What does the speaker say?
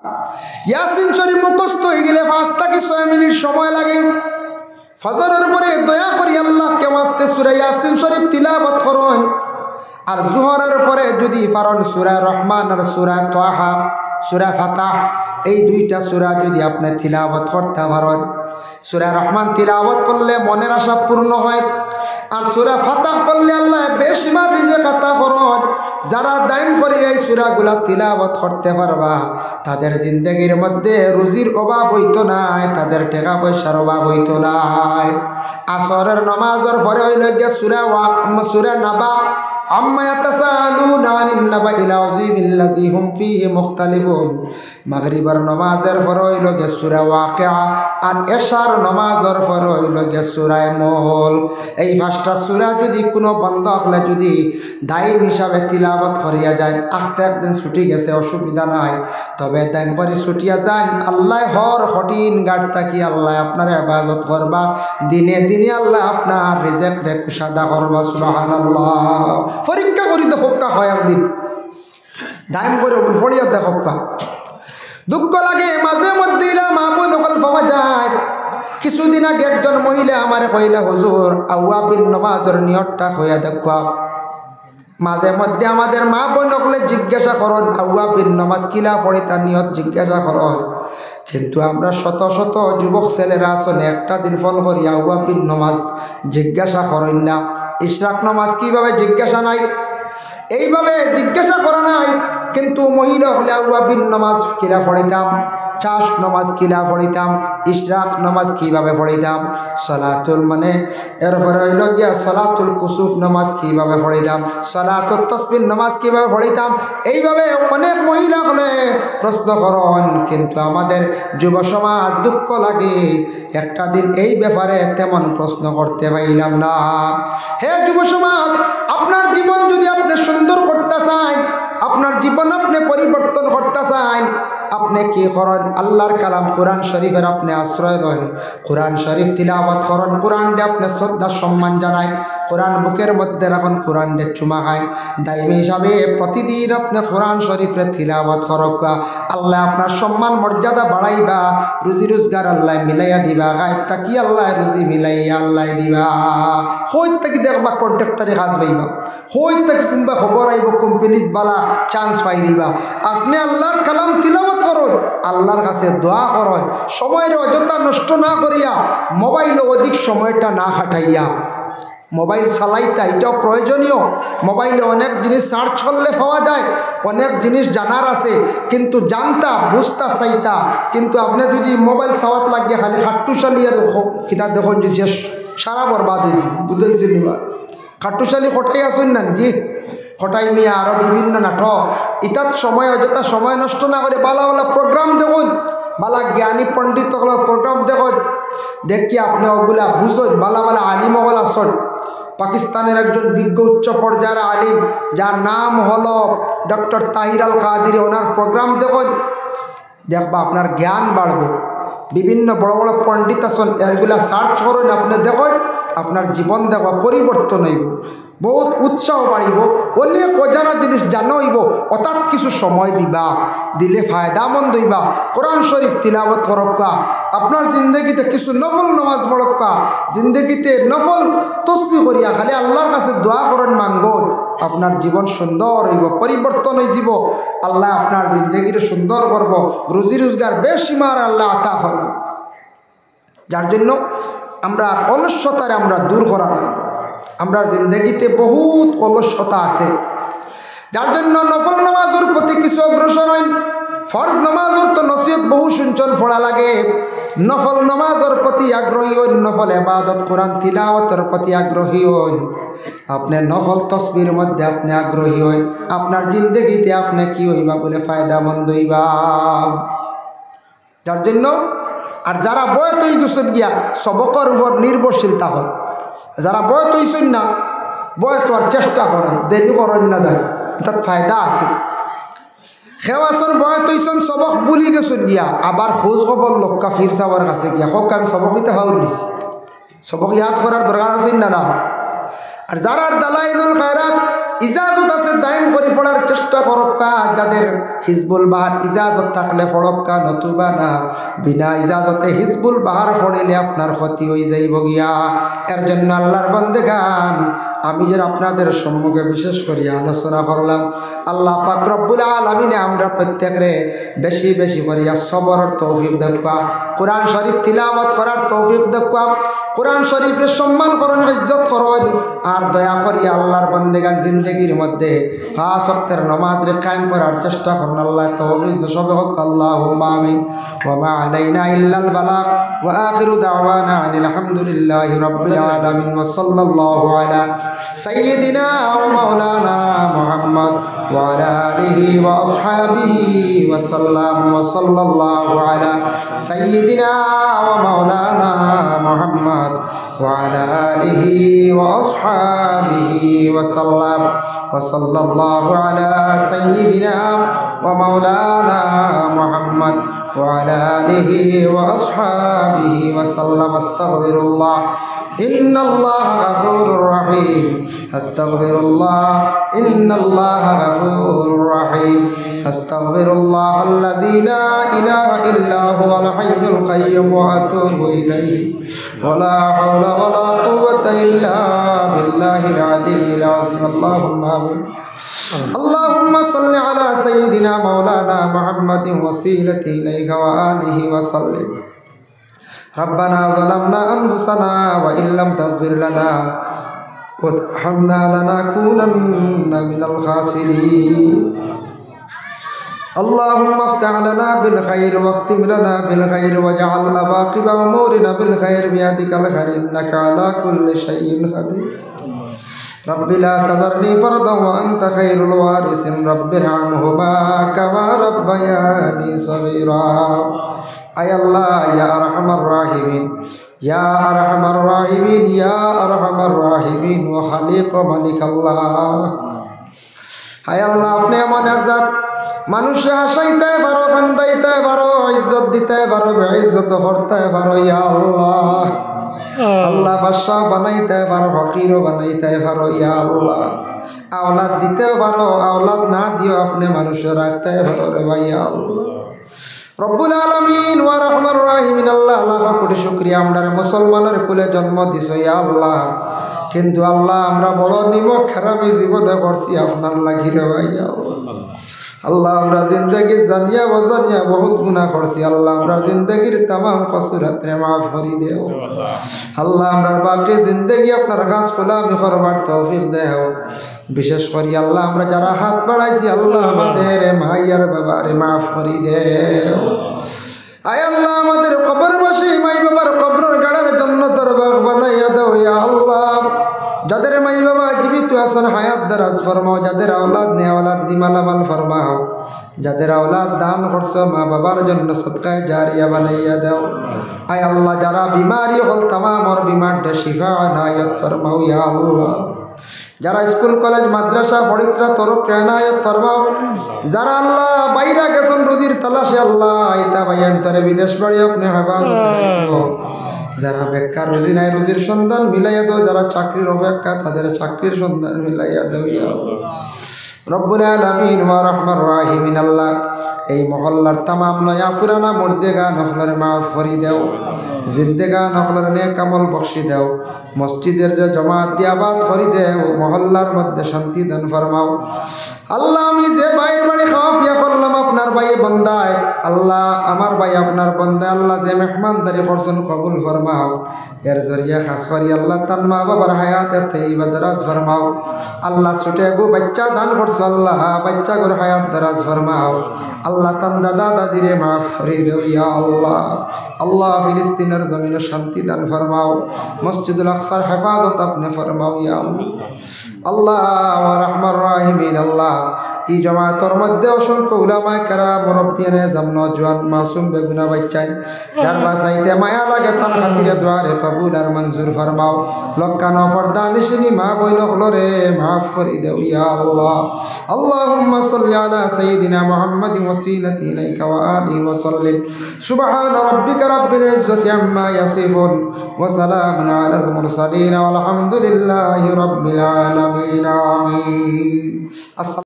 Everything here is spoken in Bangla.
ইয়াসিন শরীফ মুখস্থ হয়ে গেলে 5 থেকে 6 মিনিট সময় লাগে। ফজরের পরে দয়া করি আল্লাহকে ওয়াস্তে সূরা ইয়াসিন শরীফ তিলাওয়াত করুন। আর জোহরের পরে যদি পারেন সূরা রহমান আর সূরা তাহা, সূরা ফাতাহ, এই দুইটা সূরা যদি আপনি তিলাওয়াত করতে পারেন, সূরা রহমান তিলাওয়াত করলে মনের আশা পূর্ণ হয়। আর সূরা ফাতাহ পড়লে আল্লাহ বেশিমার রিজিক আতা করেন। যারা দাইম করে এই সূরাগুলা তিলাওয়াত করতে পারবা তাদের জিন্দেগির মধ্যে রুজির অভাব হইতো নাই, তাদের টাকা পয়সার অভাব হইতো নাই। আসরের নামাজের পরে হইল গিয়ে সূরা নাবা, আম্মা ইয়াতাসাআলুনা আনিন নাবাইল আযীমিল্লাযী হুম ফীহি মুখতালিফুন। মাগরিবের নামাজের পরে হইল গিয়ে সূরা ওয়াকিআ। আর এশার নামাজের পরে হইল গিয়ে সূরা মুলক। এই 5টা সূরা যদি কোনো বান্দা হলে যদি দায়ম হিসাবে তিলাওয়াত করিয়া যায়, আখতে একদিন ছুটি গেছে অসুবিধা নাই, তবে দায়ম করে ছুটিয়া যান, আল্লাহ হর কঠিন গাড় থাকি আল্লাহ আপনার ইবাদত করবা, দিনে দিনে আল্লাহ আপনার রিজিক রে কুশাদা করবা। সুবহানাল্লাহ। পরীক্ষা করি দেখোকা হয় একদিন দায়ম করে ফড়িয়া দেখোকা। দুঃখ লাগে মাঝে মধ্যে মা বোন নকল পাওয়া যায়। কিছুদিন আগে একজন মহিলা আমার কইলা, হুজুর আওয়াবিন নামাজের নিয়তটা হইয়া দেখা। মাঝে মধ্যে আমাদের মা বোন নকলে জিজ্ঞাসা করেন আওয়াবিন নামাজ কিলা পড়ে তার নিয়ত জিজ্ঞাসা করেন, কিন্তু আমরা শত শত যুবক ছেলেরা আসলে একটা দিন ফোন করি আওয়াবিন নামাজ জিজ্ঞাসা করেন না। ইশরাক নামাজ কিভাবে জিজ্ঞাসা নাই, এইভাবে জিজ্ঞাসা করা নাই। কিন্তু মহিলা হলে আওয়াবিন নামাজ কিলা পড়িতাম, চাষ নামাজ কিলা পড়িতাম, ইশরাক নামাজ কিভাবে পড়িতাম, সলাতুল মানে এরপরে হইল গিয়া সলাতুল কুসুফ নামাজ কিভাবে পড়িতাম, সলাতুল তসবিহ নামাজ কিভাবে পড়িতাম, এইভাবে অনেক মহিলা হলে প্রশ্ন করেন। কিন্তু আমাদের যুব সমাজ দুঃখ লাগে একটা দিন এই ব্যাপারে তেমন প্রশ্ন করতে পাইলাম না। হে যুব সমাজ, আপনার জীবন যদি আপনি সুন্দর করতে চান, আপনার জীবন আপনি পরিবর্তন করতে চান, আপনি কি করেন? আল্লাহর কালাম কোরআন শরীফের আপনি আশ্রয় দেন, কোরআন শরীফ তিলাওয়াত করেন, কোরআন ডে আপনি শ্রদ্ধা সম্মান জানায়, কোরআন বুকের মধ্যে রাখুন, কোরআন ডে চুমা খায়। দায়ী হিসাবে প্রতিদিন আপনি কোরআন শরীফের তিলাওয়াত করবা, আল্লাহ আপনার সম্মান মর্যাদা বাড়াইবা, রুজি রোজগার আল্লাহ মিলাইয়া দিবা, গায়েব থাকি আল্লাহ রুজি মিলাইয়া আল্লাহ দিবা। হইত থাকি দেখবা কন্ট্রাক্টরে কাজ পাইবা, হইত থাকি কোনবা খবর আইব কোম্পানিত বালা চান্স পাইবা। আপনি আল্লাহর কালাম তিলাওয়াত করুন, আল্লাহর কাছে দোয়া করুন, সময়ের অযথা নষ্ট না করিয়া, মোবাইলে অধিক সময়টা না খাটাইয়া। মোবাইল চালাইতা এটাও প্রয়োজনীয়, মোবাইলে অনেক জিনিস সার্চ করলে পাওয়া যায়, অনেক জিনিস জানার আছে, কিন্তু জানতা বুঝতা চাইতা। কিন্তু আপনি যদি মোবাইল চাওয়াত লাগিয়ে খালি খাট্টুশালি আর কিতাব দেখুন যে শেষ সারা বরবাদ হয়েছি, বুঝেছি নিবা খাট্টুশালি খটাই আসুন না নিজে খটাই মিয়া আরও বিভিন্ন নাটক, ইতাত সময় অযথা সময় নষ্ট না করে বালা বালা প্রোগ্রাম দেখুন, বালা জ্ঞানী পণ্ডিত প্রোগ্রাম দেখুন, দেখি আপনি ওগুলা বুঝুন, বালা বালা আলিম ওগুলা আসন। পাকিস্তানের একজন বিজ্ঞ উচ্চ পর্যায়ের আলিম যার নাম হলো ডক্টর তাহির আল কাদিরি, ওনার প্রোগ্রাম দেখুন, দেখবা আপনার জ্ঞান বাড়বে। বিভিন্ন বড় বড় পণ্ডিত আসন, এগুলা সার্চ করুন, আপনি দেখুন, আপনার জীবন দেখবা পরিবর্তন হইব, বহুত উৎসাহ বাড়িব, অনেক অজানা জিনিস জানা হইব। অর্থাৎ কিছু সময় দিবা, দিলে ফায়দামন্দ হইবা। কোরআন শরীফ তিলাওয়াত করক্কা, আপনার জিন্দগিতে কিছু নফল নামাজ পড়ক্কা, জিন্দগিতে নফল তসবিহ করিয়া খালি আল্লাহর কাছে দোয়া করেন মাঙ্গন, আপনার জীবন সুন্দর হইব, পরিবর্তন হয়ে যাব। আল্লাহ আপনার জিন্দগিরে সুন্দর করব, রুজি রোজগার বেশিমার আল্লাহ আতা করব। যার জন্য আমরা অলস্যতারে আমরা দূর করা লাগবে। আমরা জিন্দগিতে বহুত অলস্যতা আছে, যার জন্য নফল নামাজের প্রতি কিছু অগ্রসর হইন। ফরজ নামাজের তো নসিহত বহু শুনছন পড়া লাগে, নফল নামাজের প্রতি আগ্রহী হইন, নফল ইবাদত কোরআন তিলাওয়াতের প্রতি আগ্রহী হইন, আপনি নফল তসবির মধ্যে আপনি আগ্রহী হইন, আপনার জিন্দগিতে আপনি কি হইবা বলে ফায়দামন্দ হইবা। যার জন্য আর যারা বয়ত হয়ে গেছেন গিয়া সবকর উপর নির্ভরশীলতা হয়, যারা বয়ত হইছেন না বয়ত হওয়ার চেষ্টা করেন, দেরি করেন না যায়, তার ফায়দা আছে। খেওয়াছন বয়ত হইছেন সবক বুলি গেছেন গিয়া, আবার খোঁজ খবর লক্কা ফির সাবার কাছে গিয়া হোক আমি সবক হইতে হাউর দিছি, সবক ইয়াদ করার দরকার আছে না না। আর যারা দালাইলুল খায়রাত ইজাজত আছে দাইম করে পড়ার চেষ্টা করক্কা। যাদের হিজবুল বাহার ইজাজত থাকলে পড়ক্কা, নতুবা না। বিনা ইজাজতে হিজবুল বাহার পড়িলে আপনার ক্ষতি হয়ে যাইব গিয়া। এর জন্য আল্লাহর বান্দেগান, আমি যে আপনাদের সম্মুখে বিশেষ করে আলোচনা করলাম, আল্লাহ পাক রব্বুল আলামিন আমরা প্রত্যেকরে বেশি বেশি করিয়া সবরের তৌফিক দেওয়া, কোরআন শরীফ তিলাওয়াত করার তৌফিক দেওয়া, কোরআন শরীফের সম্মান করুন, ইজ্জত করুন। আর দয়া করিয়া আল্লাহর বান্দেগান জিন্দগির মধ্যে 5 ওয়াক্তের নামাজ রে কায়েম করার চেষ্টা করুন। আল্লাহ তৌফিক সবে হোক, আল্লাহুম্মা আমিন। ওয়া মা আলাইনা ইল্লাল বালাগ ওয়া আখিরু দাওয়ানা আনিল হামদুলিল্লাহি রাব্বিল আলামিন ওয়া সাল্লাল্লাহু আলা সাইয়্যিদিনা ওয়া মাওলানা মুহাম্মদ ওয়া আলা আলিহি ওয়া আসহাবিহি ওয়া সাল্লাম ওয়া সাল্লাল্লাহু আলা সাইয়্যিদিনা ওয়া মাওলানা মুহাম্মদ ওয়া আলা আলিহি ওয়া আসহাবিহি ওয়া সাল্লাম ওয়া সাল্লাল্লাহু আলা সাইয়্যিদিনা ওয়া মাওলানা মুহাম্মদ ওয়া আলা আলিহি ওয়া আসহাবিহি ওয়া সাল্লাম। আস্তাগফিরুল্লাহ, ইন্নাল্লাহা গাফুরুর রহিম। আস্তাগফিরুল্লাহ, ইন্নাল্লাহা গাফুরুর রহিম। আস্তাগফিরুল্লাহ আল্লাযী লা ইলাহা ইল্লা হুয়াল হাইয়ুল কাইয়্যুম ওয়া আতুবু ইলাইহি ওয়া লা হাওলা ওয়া লা কুওয়াতা ইল্লা বিল্লাহিল আলিয়্যিল আযীম। আল্লাহুম্মা আমিন। اللهم صل على سيدنا مولانا محمد وسيلته إليك وآله وسلم. ربنا ظلمنا أنفسنا وإن لم تغفر لنا وترحمنا لنكونن من الخاسرين. اللهم افتح لنا بالخير واختم لنا بالخير واجعل عواقب أمورنا بالخير بيدك الخير إنك على كل شيء قدير. رب لا تذرني فردا وأنت خير الوارثين. رب ارحمهما كما ربياني صغيرا. أي الله يا أرحم الراحمين، يا أرحم الراحمين، يا أرحم الراحمين وخليق ملك الله. أي الله আপনি এমন এক জাত, মানুষে হাসাইতে পারো, কান্দাইতে পারো, ইজ্জত দিতে পারো, বেইজ্জত করতে পারো। ইয়া আল্লাহ, আল্লাহ বাদশাহ বানাইতে পারো, ফকিরও বানাইতে পারো। ইয়া আল্লাহ, আওলাদ দিতেও পারো, আওলাদ না দিও আপনি মানুষে রাখতে পারো রে ভাই। ইয়া আল্লাহ রব্বুল আলামিন ওয়া রহমানুর রাহিমিন। আল্লাহ লাখ কোটি শুকরিয়া, আমরা মুসলমানের কুলে জন্ম দিছো। ইয়া আল্লাহ, কিন্তু আল্লাহ আমরা বড় নিমক খারাপি জীবনে করছি আপনার লাগি রে ভাই। আল্লাহ আমরা জিন্দগি জানিয়া অজানিয়া বহুত গুনাহ করছি। আল্লাহ আমরা জিন্দগির তামাম কসুরাতরে মাফ করি দেও। আল্লাহ আমরা বাকি জিন্দগি আপনার কাজ গোলামি করবার তৌফিক দেও। বিশেষ করি আল্লাহ আমরা যারা হাত বাড়াইছি, আল্লাহ আমাদের মাইয়ার বাবারে মাফ করি দেও। আয় আল্লাহ আমাদের কবরবাসী মাই বাবার কবরের গাড়ার জন্য দরবার বানাইয়া দাও। ইয়া আল্লাহ, যাদের মাই বাবা জীবিত আছেন হায়াত দারাজ ফরমাও, যাদের আওলাদ নেই আওলাদ দি মালামাল ফরমাও, যাদের আওলাদ দান করছো মা বাবার জন্য সদকায়ে জারিয়া বানাইয়া দাও। আয় আল্লাহ, যারা বিমারি হল তামামর বিমারটা শিফা আনায়াত ফরমাও। ইয়া আল্লাহ, যারা স্কুল কলেজ মাদ্রাসা পড়িত্রা তরক এনায়েত ফরমাও। যারা আল্লাহ বাইরা গেছেন রুজির তালাশে, আল্লাহ ইতা বাইয়ান্তরে বিদেশ বাড়ি আপনি হেফাজত রাখো। যারা বেকার, রুজি নাই, রুজির সন্ধান মিলাইয়া দাও। যারা চাকরির অপেক্ষা, তাদের চাকরির সন্ধান মিলাইয়া দাও। ইয়া রব্বুল আলামিন ওয়া রহমার রাহিমিন। আল্লাহ এই মহল্লার তামাম নয়া পুরানা মুর্দেগা নখলের মাফ করি দেও, জিন্দেগা নখলের নেক আমল বখশি দেও, মসজিদের যে জমাত দিয়াবাদ করি দেও, মহল্লার মধ্যে শান্তি দান ফরমাও। আল্লাহ আমি যে ভাইয়ের বাড়ি খাওয়া পিয়া করলাম আপনার ভাই বন্দায়, আল্লাহ আমার ভাই আপনার বন্দায়, আল্লাহ যে মেহমানদারি করছেন কবুল ফরমাও। এর জরিয়া খাস করি আল্লাহ তার মা বাবার হায়াতে তৈবা দারাজ ফরমাও। আল্লাহ ছুটে গো বাচ্চা দান করছো, আল্লাহ বাচ্চা গোর হায়াত দারাজ ফরমাও। আল্লাহ তান দাদা দাদিরে মাফ করে দেও। ইয়া আল্লাহ, আল্লাহ ফিলিস্তিনের জমিনে শান্তি দান ফরমাও, মসজিদুল আকসার হেফাজত আপনি ফরমাও। ইয়া আল্লাহ ওয়া রহমান রাহিমিন। আল্লাহ এই জমাতর মধ্যে অসংখ্য উলামায়ে কেরাম, মুরব্বিয়ানে জাম, নওজোয়ান মাসুম বেগুনা বাচ্চান, যার বাসাইতে মায়া লাগে তার খাতিরে দোয়ারে কবুল আর মঞ্জুর ফরমাও। লক্কানো পর্দা নিশিনি মা বইন হলরে মাফ করে দেও। ইয়া আল্লাহ, আল্লাহুম্মা সাল্লি আলা সাইয়্যিদিনা মুহাম্মাদিন ওয়াসিলাতি ইলাইকা ওয়া আলিহি ওয়া সাল্লিম। সুবহান রাব্বিকা রাব্বিল ইজ্জাতি عما يصفون وسلام على المرسلين والحمد لله رب العالمين آمين.